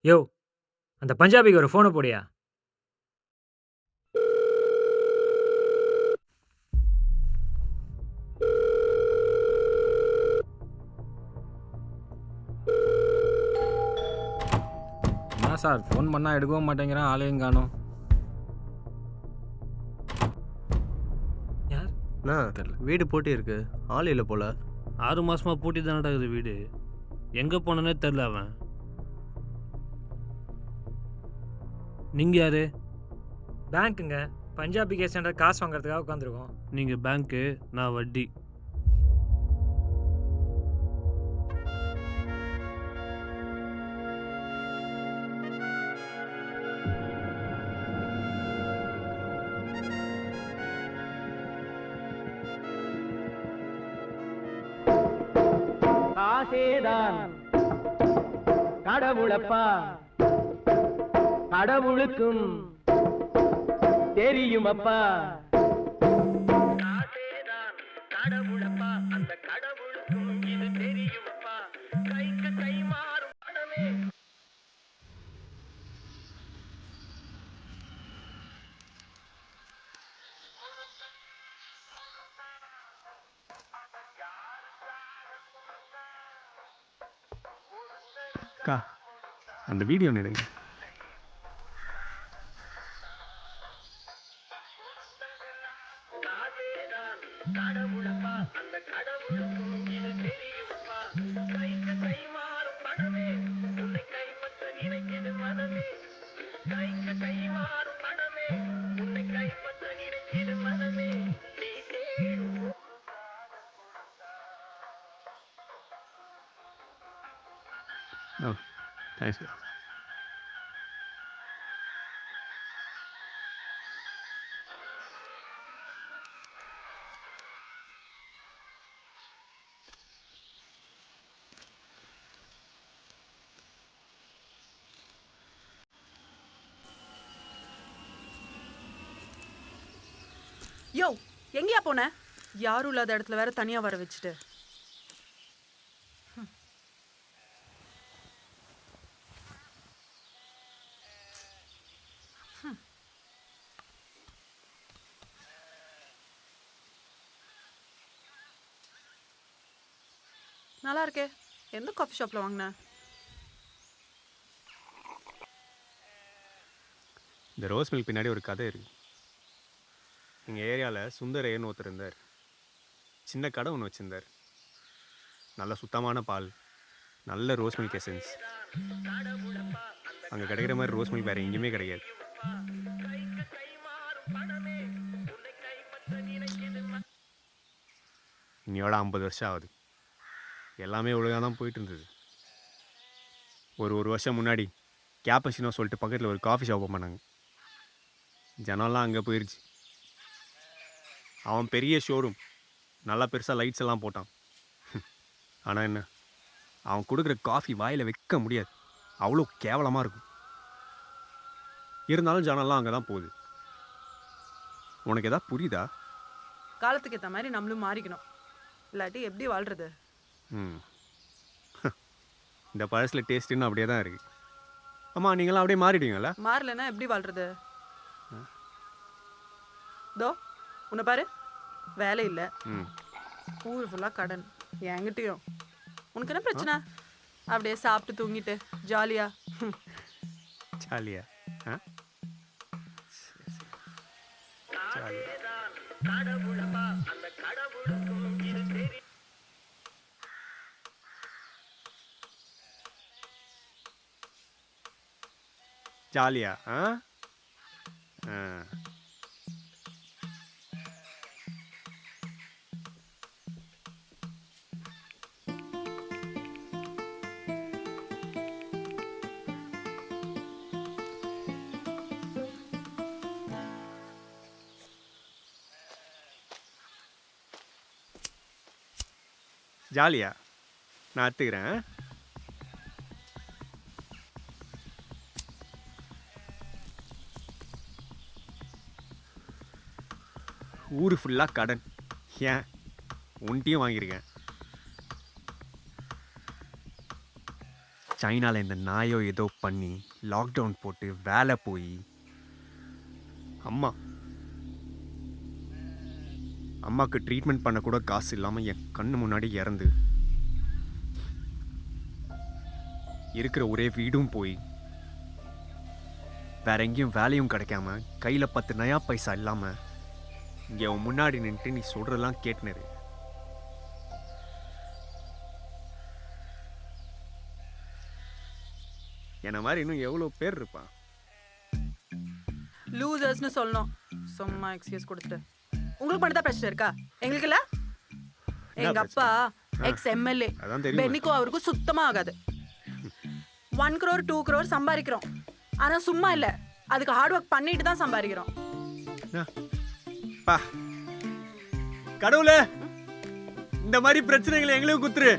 யோ அந்த பஞ்சாபிக்கு ஒரு ஃபோனை போடியா. என்ன சார் ஃபோன் பண்ணால் எடுக்கவும் மாட்டேங்கிறேன், ஆளையும் காணும். யார்? அண்ணா தெரியல. வீடு போட்டி இருக்கு, ஆள் இல்லை போல. 6 மாசமா பூட்டி தான் நடக்குது வீடு. எங்கே போனனே தெரில அவன். நீங்கள் யாரு? பேங்க்குங்க. பஞ்சாபி கேஸ் சென்டர் காசு வாங்குறதுக்காக உட்காந்துருக்கோம். நீங்கள் பேங்க்கு, நான் வட்டி. காசேதான் கடவுளப்பா, கடவுளுக்கும் தெரியுமப்பா. காசேதான் கடவுளப்பா, அந்த கடவுளுக்கும் இது தெரியுமப்பா. கைக்கு கை மாறும் பணமே. அக்கா அந்த வீடியோ ஒன்று எடுங்க. காசேதான் கடவுளப்பா, அந்த கடவுளுக்கும் இது தெரியுமப்பா. கைக்கு கை மாறும் பணமே, உன்னை கைப்பற்ற நினைக்கிது மனமே. கைக்கு கை மாறும் பணமே, உன்னை கைப்பற்ற நினைக்கிது மனமே. நீ தேடும் ஓ தேங்க்ஸ். யோ எங்கேயா போன? யாரும் இல்லாத இடத்துல வேற தனியா வர வச்சுட்டு. நல்லா இருக்கே. எந்த காஃபி ஷாப்ல வாங்கின? இந்த ரோஸ் மில்க் பின்னாடி ஒரு கதை இருக்குது. எங்கள் ஏரியாவில் சுந்தரையர்னு ஒருத்தர் இருந்தார். சின்ன கடை ஒன்று வச்சுருந்தார். நல்ல சுத்தமான பால், நல்ல ரோஸ் மில்க் எசன்ஸ். அங்கே கிடைக்கிற மாதிரி ரோஸ் மில்க் வேறு எங்கேயுமே கிடைக்காது. இன்னையோட 50 வருஷம் ஆகுது. எல்லாமே ஒழுங்காக தான் போயிட்டு இருந்தது. ஒரு வருஷம் முன்னாடி கேப்பச்சினோ சொல்லிட்டு பக்கத்தில் ஒரு காஃபி ஷாப் ஓப்பன் பண்ணாங்க. ஜனம்லாம் அங்கே போயிடுச்சு. அவன் பெரிய ஷோரூம், நல்லா பெருசாக லைட்ஸ் எல்லாம் போட்டான். ஆனால் என்ன, அவன் கொடுக்குற காஃபி வாயில் வைக்க முடியாது, அவ்வளோ கேவலமாக இருக்கும். இருந்தாலும் ஜனம்லாம் அங்கே தான் போகுது. உனக்கு எதாவது புரியுதா? காலத்துக்கு ஏற்ற மாதிரி நம்மளும் மாறிக்கணும், இல்லாட்டி எப்படி வாழ்றது? ம் இந்த பழசில் டேஸ்ட் இன்னும் அப்படியே தான் இருக்குது. ஆமாம், நீங்களாம் அப்படியே மாறிடுவீங்களா? மாறலைன்னா எப்படி வாழ்றது? தோ உன்னை பாரு, வேலை இல்லை, ம் ஊர் ஃபுல்லாக கடன், என்கிட்டயும். உனக்கு என்ன பிரச்சனை? அப்படியே சாப்பிட்டு தூங்கிட்டு ஜாலியா. ஜாலியா? ஆ ஜாலியா. கடவுளப்பா, அந்த கடவுளுக்கும் இது தெரியும். ஜாலியா? ஆ ஆ ஜாலியா? நான் எடுத்துக்கிறேன். ஊர் ஃபுல்லாக கடன், ஏன் உன்ட்டையும் வாங்கியிருக்கேன். சைனாவில் இந்த நாயோ ஏதோ பண்ணி லாக்டவுன் போட்டு வேலை போய் அம்மாவுக்கு ட்ரீட்மெண்ட் பண்ண கூட காசு இல்லாமல் என் கண்ணு முன்னாடி இறந்து இருக்கிற ஒரே வீடும் போய் வேற எங்கேயும் வேலையும் கிடைக்காம கையில் 10 நயா பைசா இல்லாமல் இங்கே அவன் முன்னாடி நின்றுட்டு நீ சொல்கிறதெல்லாம் கேட்டுனரு. என்ன மாதிரி இன்னும் எவ்வளோ பேர் இருப்பான். லூசர்ஸ்னு சொல்லணும். சும்மா எக்ஸ்கியூஸ் கொடுத்துட்டு உங்களுக்கு மட்டும் தான் பிரச்சனை இருக்கா? எங்களுக்கு இல்ல. எங்க அப்பா எக்ஸ் எம்எல்ஏ அதான் தெரியும். பென்னிக்கும் அவருக்கும் சுத்தமா ஆகாது. 1 crore 2 crore சம்பாதிக்கிறோம். ஆனா சும்மா இல்ல, அதுக்கு ஹார்ட் ஒர்க் பண்ணிட்டு தான் சம்பாதிக்கிறோம். பா கடவுளே, இந்த மாதிரி பிரச்சனைகளை எங்களுக்கு குத்துரு.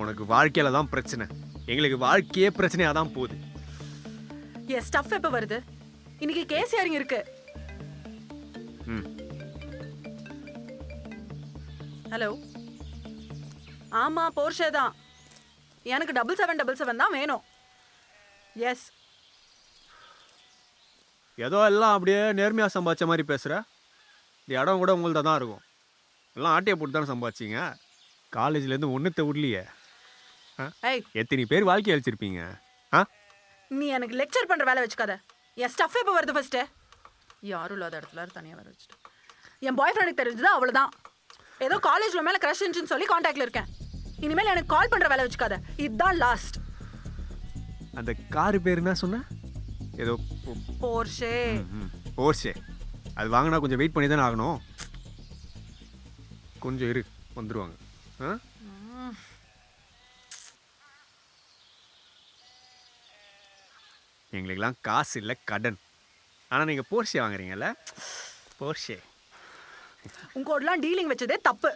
உனக்கு வாழ்க்கையில தான் பிரச்சனை, எங்களுக்கு வாழ்க்கையே பிரச்சனையா தான் போகுது. என் ஸ்டஃப் எப்ப வருது? இன்னைக்கு கேஸ் ஹியரிங் இருக்கு. ஹலோ, ஆமா போர்ஷே தான். எனக்கு 7777 தான் வேணும். எஸ். ஏதோ எல்லாம் அப்படியே நேர்மையாக சம்பாதிச்ச மாதிரி பேசுகிற. இந்த இடம் கூட உங்கள்தான் தான் இருக்கும். எல்லாம் ஆட்டையை போட்டு தானே சம்பாதிச்சிங்க. காலேஜ்லேருந்து ஒன்றுத்த விடலையே. ஏய், எத்தனை பேர் வாழ்க்கை அழிச்சிருப்பீங்க. நீ எனக்கு லெக்சர் பண்ற வேலை வச்சுக்காத. என் ஸ்டஃப் எப்போ வருது ஃபர்ஸ்ட்? யாரும் இல்லாத இடத்துல தனியாக வர வச்சுட்டு என் பாய் ஃப்ரெண்டுக்கு தெரிஞ்சது அவ்வளோதான். ஏதோ காலேஜ்ல மேலே க்ரஷ் இருந்துச்சுன்னு சொல்லி காண்டாக்டில் இருக்கேன். இனிமேல் எனக்கு கால் பண்ணுற வேலை வச்சுக்காத. இதுதான் லாஸ்ட். அந்த காரு பேர் என்ன சொன்ன? ஏதோ போர்ஷே. போர்ஷே. அது வாங்கினா கொஞ்சம் வெயிட் பண்ணி தானே ஆகணும். கொஞ்சம் இரு, வந்துடுவாங்க. எங்களுக்கெல்லாம் காசு இல்லை, கடன். ஆனால் நீங்கள் போர்ஷே வாங்குறீங்கல்ல. போர்ஷே உங்களோடலாம் டீலிங் வச்சதே தப்பு.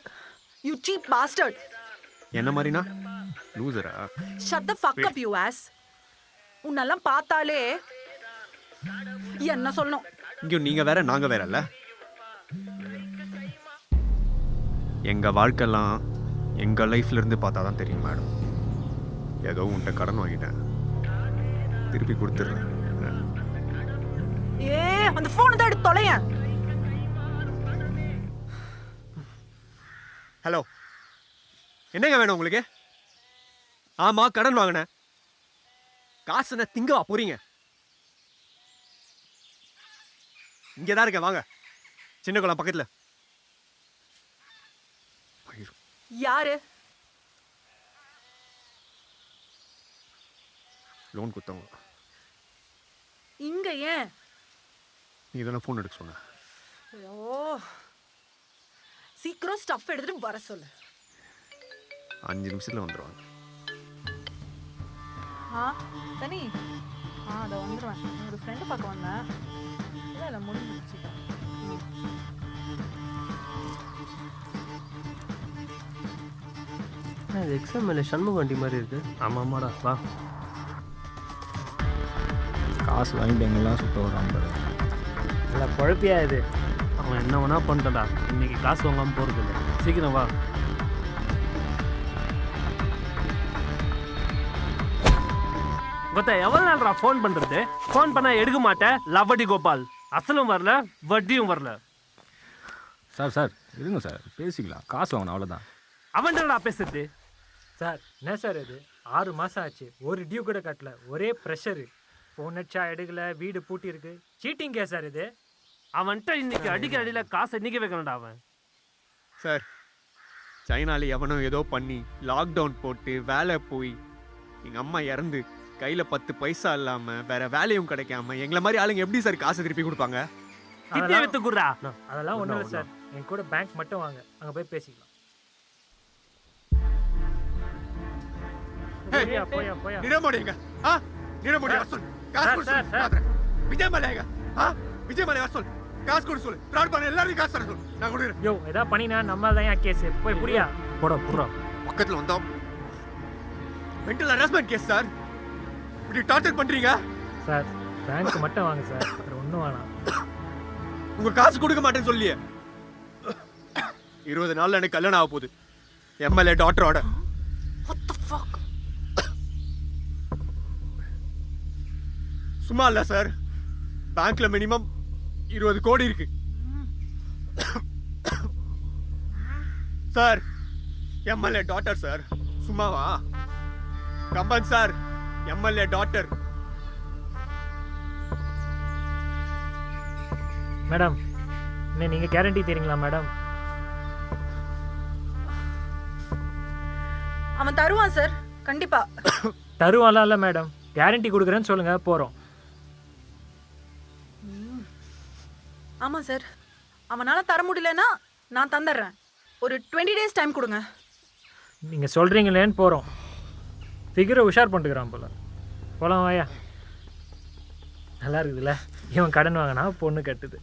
You cheap bastard. என்ன மாதிரினா லூசரா? Shut the fuck up you ass. உன்னெல்லாம் பார்த்தாலே என்ன சொல்லணும். இங்கே நீங்கள் வேற நாங்கள் வேற இல்லை. எங்கள் வாழ்க்கைலாம் எங்கள் லைஃப்லேருந்து பார்த்தா தான் தெரியும் மேடம். ஏதோ உன்ட்ட கடன் வாங்கிட்டேன், திருப்பி கொடுத்துட்றேன். ஏ, அந்த ஃபோனை தான் எடுத்து தொலையேன். ஹலோ, என்னங்க வேணும் உங்களுக்கு? ஆமாம், கடன் வாங்கினேன். காசு என்ன திங்கவா போறீங்க? இங்கே தான் இருக்கேன், வாங்க. சின்ன குளம் பக்கத்தில். யாரு? லோன் கொடுத்தவங்க. இங்க ஏன்? நீ தானே ஃபோன் எடுக்க சொன்ன. ஐயோ, சீக்கிரம் ஸ்டஃப் எடுத்துட்டு வர சொல்லு. 5 நிமிஷத்தில் வந்துடுவாங்க. தனி, அதை வந்துடுவேன். ஒரு ஃப்ரெண்டு பார்க்க வந்தேன். இல்லை முடிஞ்சிடுச்சு. இது எக்ஸாம் சண்முக வண்டி மாதிரி இருக்கு. ஆமாம்மாடா, வா. காசு வாங்கிட்டு எங்கெல்லாம் சுத்த வராமல் நல்லா குழப்பியா இது. அவன் என்ன வேணா பண்ணிட்டா, இன்னைக்கு காசு வாங்காமல் போகிறது இல்லை. சீக்கிரம் வா. கொத்த எவ்வளோ நாள்ரா ஃபோன் பண்ணுறது? ஃபோன் பண்ணால் எடுக்க மாட்டேன். லவடி கோபால், அசலும் வரல, வட்டியும் வரல. சார் இருங்க சார், பேசிக்கலாம். காசு வாங்கணும், அவ்வளோதான். அவன்டா பேசுறது. சார் என்ன சார் இது? 6 மாதம் ஆச்சு, ஒரு டியூ கூட கட்டல, ஒரே ப்ரெஷரு. ஃபோன் அடிச்சா எடுக்கல, வீடு பூட்டி இருக்கு. சீட்டிங் கேஸ் சார் இது. அவன்கிட்ட இன்னைக்கு அடிக்கிற அடியில் காசை இன்னைக்கு வைக்கணும்டா அவன். சார், சைனாவில் எவனோ ஏதோ பண்ணி லாக்டவுன் போட்டு வேலை போய் எங்கள் அம்மா இறந்து கையில் 10 பைசா இல்லாமல் வேற வேலையும் கிடைக்காம எங்களை மாதிரி ஆளுங்க எப்படி சார் காசை திருப்பி கொடுப்பாங்க? கிட்டே வித்து குடுறா. அதெல்லாம் ஒன்றும் இல்லை சார். என் கூட பேங்க் மட்டும் வாங்க, அங்கே போய் பேசிக்கலாம். போயா போயா போயா. நிரமோடிங்க. நிரமோடி வசூல். காசு கொடு சொல்லு. விஜய் மலையங்க. விஜய் மலை வசூல். காசு கொடு சொல்லு. ஃப்ராட் பண்ண எல்லாரும் காசு தர சொல்லு. நான் கொடுக்குறேன். யோ, ஏதா பண்ணினா நம்ம தான் ஏன் கேஸ். போய் புரியா போடா புறா. பக்கத்தில் வந்தோம். Mental harassment case sir. இப்படி டார்ச்சர் பண்றீங்க சார். பேங்க் மட்டும் வாங்க சார், வேற ஒன்றும் வேணாம். உங்க காசு கொடுக்க மாட்டேன்னு சொல்லியே 20 நாள்ல எனக்கு கல்யாணம் ஆக போகுது. எம்எல்ஏ டாக்டரோட. What the fuck? சும்மா இல்லை சார், பேங்க்ல மினிமம் 20 கோடி இருக்கு சார். எம்எல்ஏ டாட்டர் சார், சும்மாவா? Kamban sir, MLA daughter. Madam, என்ன நீங்கள் கேரண்டி தரீங்களா மேடம்? அவன் தருவான் சார், கண்டிப்பா. தருவான்லாம் இல்லை மேடம், கேரண்டி கொடுக்குறேன்னு சொல்லுங்கள், போகிறோம். ஆமாம் சார், அவனால் தர முடியலன்னா நான் தந்துடுறேன். ஒரு 20 days டைம் கொடுங்க. நீங்கள் சொல்கிறீங்களேன்னு போகிறோம். ஃபிகரை உஷார் பண்ணிட்டுக்கிறான் போல. போகலாம் வாயா. நல்லா இருக்குதுல்ல, இவன் கடன் வாங்கினா பொண்ணு கட்டுது.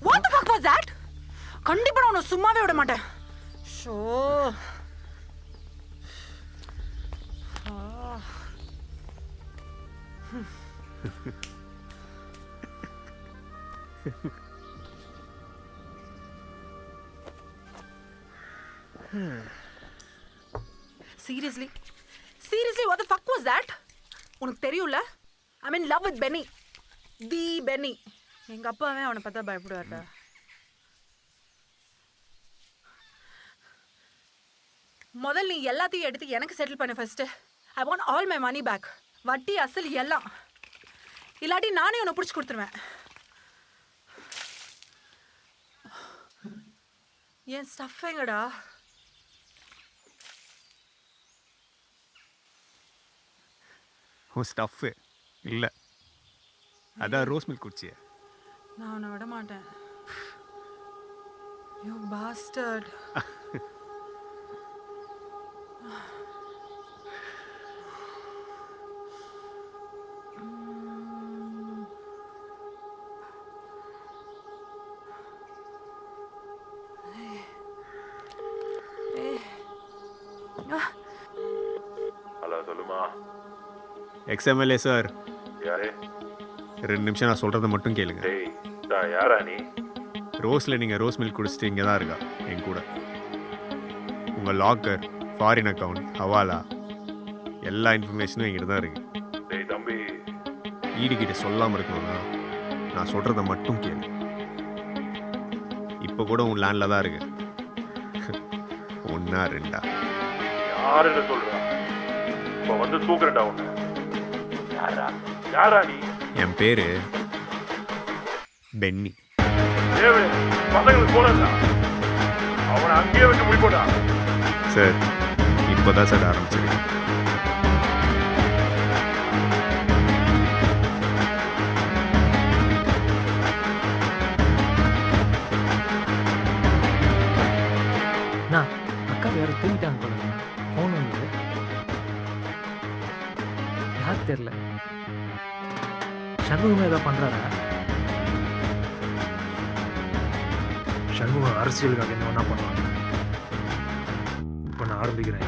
What the fuck was that? கண்டிப்பா நான் உன்னை சும்மாவே விட மாட்டேன். Show. Seriously? Seriously, what the fuck was that? உனக்கு தெரியும்ல? I'm in love with Benny. The Benny. எங்க அப்பாவே அவனை பார்த்தா பயப்படுவார்டா. முதல்ல நீ எல்லாத்தையும் எடுத்து எனக்கு செட்டில் பண்ண first. I want all my money back. வட்டி அசல் எல்லாம். இல்லாட்டி நானே உன்னை பிடிச்சி கொடுத்துருவேன். என் ஸ்டஃப் எங்கடா? உன் ஸ்டஃப்பு இல்லை, அதான் ரோஸ் மில்க் குடிச்சிய. நான் உன்னை விட மாட்டேன். You bastard. ஹலோ, சொல்லுமா. எக்ஸ்எம்எல்ஏ சார், யாரு? 2 நிமிஷம் நான் சொல்கிறத மட்டும் கேளுங்க. டேய், யாரா நீ? ரோஸில் நீங்கள் ரோஸ் மில்க் குடிச்சிட்டு இங்கே தான் இருக்கா என் கூட. உங்கள் லாக்கர், ஃபாரின் அக்கௌண்ட், ஹவாலா எல்லா இன்ஃபர்மேஷனும் என்கிட்ட தான் இருக்கு. டேய் தம்பி, ஈடுகிட்ட சொல்லாமல் இருக்கணும்னா நான் சொல்கிறத மட்டும் கேளு. இப்போ கூட உன் லேண்டில் தான் இருக்கு. 1 2 யாருன்னு சொல்றா? இப்போ வந்து தூக்குறேன்டா உன்னை. யாரா நீ? என் பேர் பென்னி. தேவை பசங்களுக்கு போனா அவனை அங்கேயே வச்சு முடிப்போடா. சார், இப்போ தான் சார் ஆரம்பிச்சிருக்கேன். நான் அக்கா வேறு தூங்கிட்டாங்க போல. ஃபோன் வந்தது, யார் தெரில. சண்முகமே ஏதோ பண்ணுறாரா? சண்முகம் அரசியலுக்காக என்ன ஒன்றா பண்ணுவாங்க. இப்போ நான் ஆரம்பிக்கிறேன்.